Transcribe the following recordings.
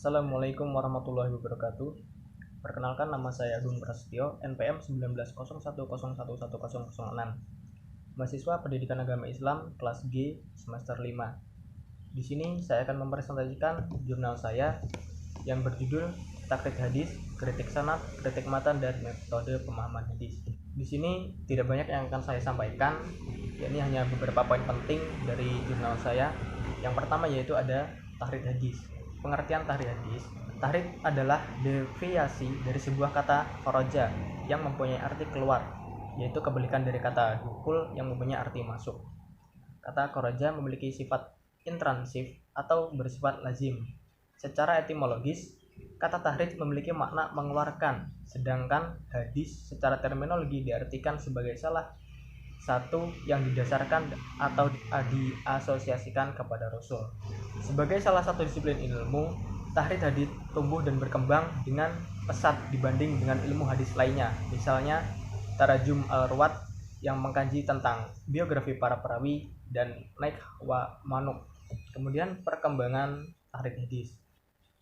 Assalamualaikum warahmatullahi wabarakatuh. Perkenalkan, nama saya Agung Prasetyo, NPM 1901011106, mahasiswa Pendidikan Agama Islam kelas G semester 5. Di sini saya akan mempresentasikan jurnal saya yang berjudul Takrid Hadis, Kritik Sanad, Kritik Matan, dan Metode Pemahaman Hadis. Di sini tidak banyak yang akan saya sampaikan, yakni hanya beberapa poin penting dari jurnal saya. Yang pertama yaitu ada Takrid Hadis. Pengertian tahrid hadis. Tahrid adalah deviasi dari sebuah kata kharaja yang mempunyai arti keluar, yaitu kebalikan dari kata dukul yang mempunyai arti masuk. Kata kharaja memiliki sifat intransif atau bersifat lazim. Secara etimologis, kata tahrid memiliki makna mengeluarkan, sedangkan hadis secara terminologi diartikan sebagai salah satu yang didasarkan atau diasosiasikan kepada Rasul. Sebagai salah satu disiplin ilmu, tahrid hadis tumbuh dan berkembang dengan pesat dibanding dengan ilmu hadis lainnya. Misalnya Tarajum al-Ruwat yang mengkaji tentang biografi para perawi dan Naikh wa Manuk. Kemudian perkembangan tahrid hadis.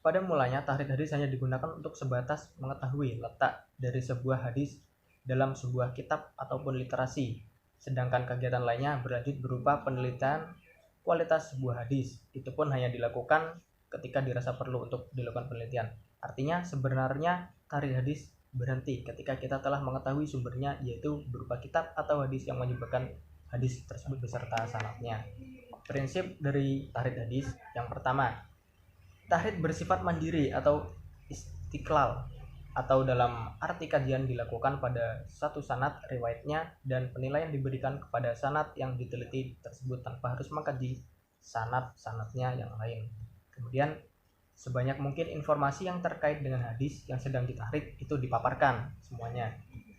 Pada mulanya tahrid hadis hanya digunakan untuk sebatas mengetahui letak dari sebuah hadis dalam sebuah kitab ataupun literasi. Sedangkan kegiatan lainnya berlanjut berupa penelitian kualitas sebuah hadis. Itu pun hanya dilakukan ketika dirasa perlu untuk dilakukan penelitian. Artinya sebenarnya tahrid hadis berhenti ketika kita telah mengetahui sumbernya, yaitu berupa kitab atau hadis yang menyebutkan hadis tersebut beserta sanadnya. Prinsip dari tahrid hadis yang pertama, tahrid bersifat mandiri atau istiqlal, atau dalam arti kajian dilakukan pada satu sanad riwayatnya dan penilaian diberikan kepada sanad yang diteliti tersebut tanpa harus mengkaji sanad-sanadnya yang lain. Kemudian sebanyak mungkin informasi yang terkait dengan hadis yang sedang ditahrid itu dipaparkan semuanya.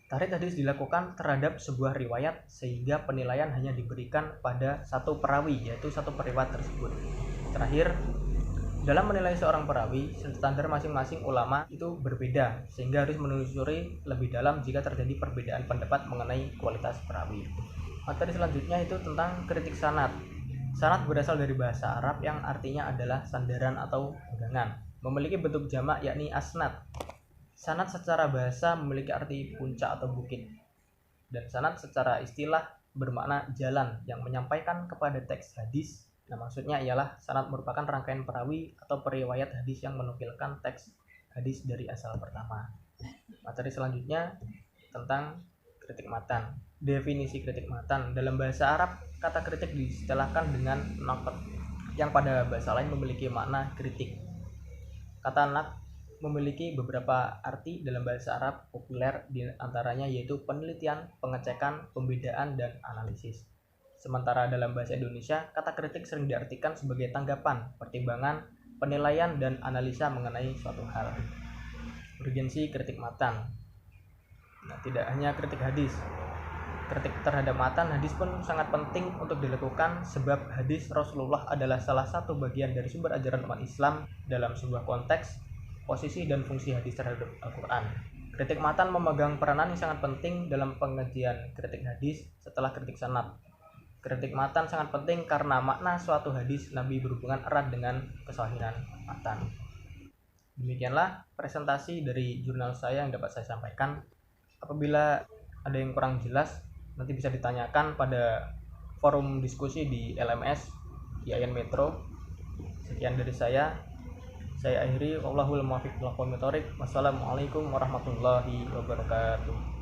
Tahrid hadis dilakukan terhadap sebuah riwayat sehingga penilaian hanya diberikan pada satu perawi, yaitu satu periwayat tersebut. Terakhir, dalam menilai seorang perawi, standar masing-masing ulama itu berbeda, sehingga harus menelusuri lebih dalam jika terjadi perbedaan pendapat mengenai kualitas perawi. Materi selanjutnya itu tentang kritik sanad. Sanad berasal dari bahasa Arab yang artinya adalah sandaran atau pegangan. Memiliki bentuk jamak yakni asnad. Sanad secara bahasa memiliki arti puncak atau bukit. Dan sanad secara istilah bermakna jalan yang menyampaikan kepada teks hadis. Nah, maksudnya ialah sanad merupakan rangkaian perawi atau periwayat hadis yang menukilkan teks hadis dari asal pertama. Materi selanjutnya tentang kritik matan. Definisi kritik matan. Dalam bahasa Arab, kata kritik diistilahkan dengan naqd, yang pada bahasa lain memiliki makna kritik. Kata naqd memiliki beberapa arti dalam bahasa Arab populer, di antaranya yaitu penelitian, pengecekan, pembedaan, dan analisis. Sementara dalam bahasa Indonesia, kata kritik sering diartikan sebagai tanggapan, pertimbangan, penilaian, dan analisa mengenai suatu hal. Urgensi kritik matan. Nah, tidak hanya kritik hadis. Kritik terhadap matan hadis pun sangat penting untuk dilakukan, sebab hadis Rasulullah adalah salah satu bagian dari sumber ajaran umat Islam dalam sebuah konteks, posisi, dan fungsi hadis terhadap Al-Quran. Kritik matan memegang peranan yang sangat penting dalam pengajian kritik hadis setelah kritik sanad. Kritik matan sangat penting karena makna suatu hadis Nabi berhubungan erat dengan kesahihan matan. Demikianlah presentasi dari jurnal saya yang dapat saya sampaikan. Apabila ada yang kurang jelas, nanti bisa ditanyakan pada forum diskusi di LMS IAIN Metro. Sekian dari saya akhiri. Wallahul muwaffiq ila aqwamit thoriq. Wassalamualaikum warahmatullahi wabarakatuh.